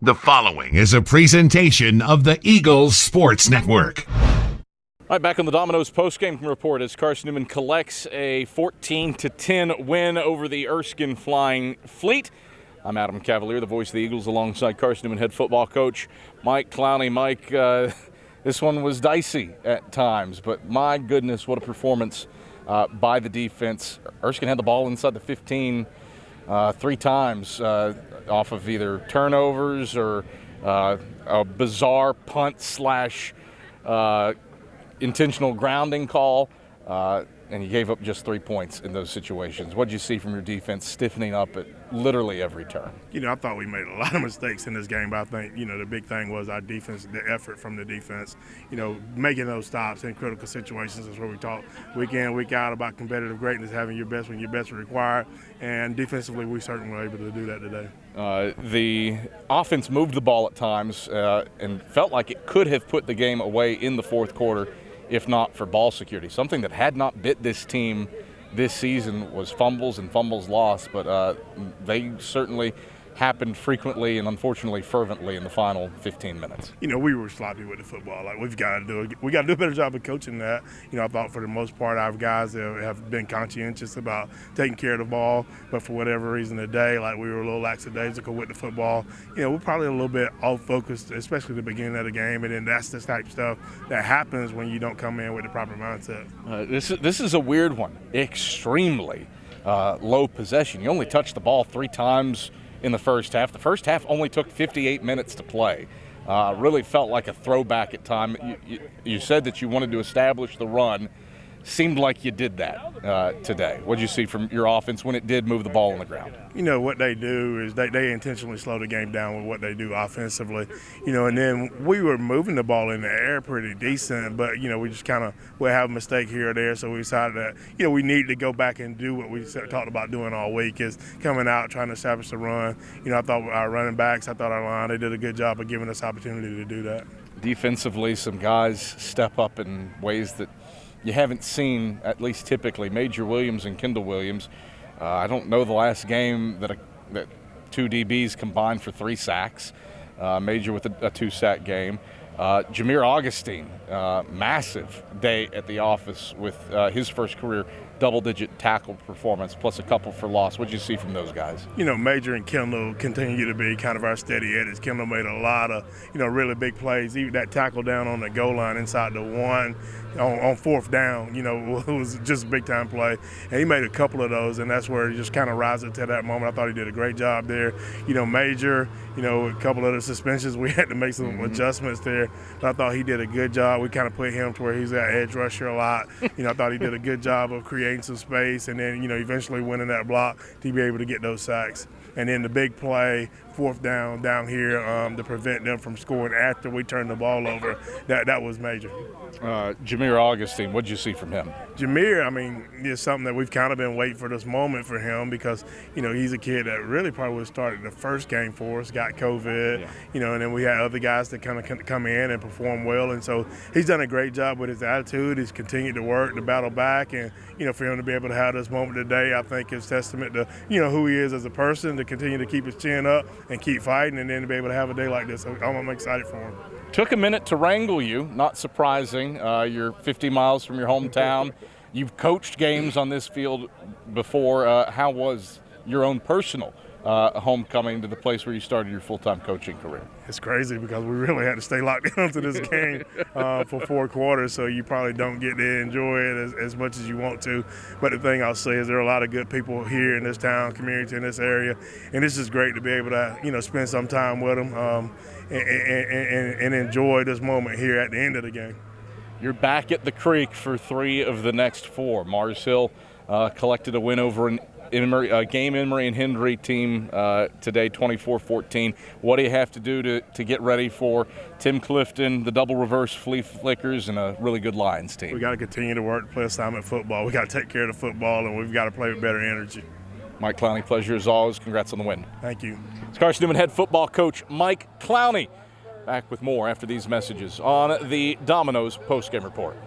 The following is a presentation of the Eagles Sports Network. All right, back on the Domino's postgame report as Carson-Newman collects a 14-10 win over the Erskine Flying Fleet. I'm Adam Cavalier, the voice of the Eagles, alongside Carson-Newman head football coach Mike Clowney. Mike, this one was dicey at times, but my goodness, what a performance by the defense. Erskine had the ball inside the 15 three times off of either turnovers or a bizarre punt slash intentional grounding call, and he gave up just 3 points in those situations. What did you see from your defense stiffening up at literally every turn? I thought we made a lot of mistakes in this game, but I think, the big thing was our defense, the effort from the defense, making those stops in critical situations is where we talk week in, week out about competitive greatness, having your best when your best is required, and defensively we certainly were able to do that today. The offense moved the ball at times and felt like it could have put the game away in the fourth quarter if not for ball security. Something that had not bit this team this season was fumbles and fumbles lost, but they certainly happened frequently and unfortunately fervently in the final 15 minutes. We were sloppy with the football. We got to do a better job of coaching that. I thought for the most part our guys have been conscientious about taking care of the ball, but for whatever reason today, we were a little lackadaisical with the football. We're probably a little bit off focused, especially at the beginning of the game, and then that's the type of stuff that happens when you don't come in with the proper mindset. This is a weird one. Extremely low possession. You only touched the ball 3 times in the first half. The first half only took 58 minutes to play. Really felt like a throwback at time. You said that you wanted to establish the run. Seemed like you did that today. What did you see from your offense when it did move the ball on the ground? What they do is they intentionally slow the game down with what they do offensively. And then we were moving the ball in the air pretty decent, but, we just we'll have a mistake here or there, so we decided that, we need to go back and do what we talked about doing all week, is coming out, trying to establish the run. I thought our running backs, I thought our line, they did a good job of giving us opportunity to do that. Defensively, some guys step up in ways that you haven't seen, at least typically. Major Williams and Kendall Williams. I don't know the last game that 2 DBs combined for 3 sacks. Major with a 2-sack game. Jameer Augustine, massive day at the office with his first career double-digit tackle performance, plus a couple for loss. What did you see from those guys? Major and Kendall continue to be kind of our steady eddies. Kendall made a lot of, really big plays. Even that tackle down on the goal line inside the 1 on 4th down, it was just a big-time play. And he made a couple of those, and that's where he just kind of rises to that moment. I thought he did a great job there. Major, a couple of the suspensions, we had to make some adjustments there. But I thought he did a good job. We kind of put him to where he's at edge rusher a lot. I thought he did a good job of creating some space, and then eventually winning that block to be able to get those sacks. And then the big play, 4th down here, to prevent them from scoring after we turned the ball over, that was major. Jameer Augustine, what did you see from him? Jameer, is something that we've kind of been waiting for this moment for him, because he's a kid that really probably would have started the first game for us, got COVID, and then we had other guys that kind of come in and perform well, and so he's done a great job with his attitude. He's continued to work, to battle back, and for him to be able to have this moment today, I think is testament to who he is as a person, to continue to keep his chin up and keep fighting, and then to be able to have a day like this. So I'm excited for him. Took a minute to wrangle you, not surprising. You're 50 miles from your hometown. You've coached games on this field before. How was your own personal homecoming to the place where you started your full-time coaching career? It's crazy because we really had to stay locked into this game for 4 quarters, so you probably don't get to enjoy it as much as you want to. But the thing I'll say is there are a lot of good people here in this town, community, in this area, and it's just great to be able to, spend some time with them and enjoy this moment here at the end of the game. You're back at the creek for 3 of the next 4. Mars Hill collected a win over an Emory and Hendry team today, 24-14. What do you have to do to get ready for Tim Clifton, the double reverse flea flickers, and a really good Lions team? We got to continue to work to play assignment football. We got to take care of the football, and we've got to play with better energy. Mike Clowney, pleasure as always. Congrats on the win. Thank you. It's Carson-Newman head football coach Mike Clowney. Back with more after these messages on the Domino's postgame report.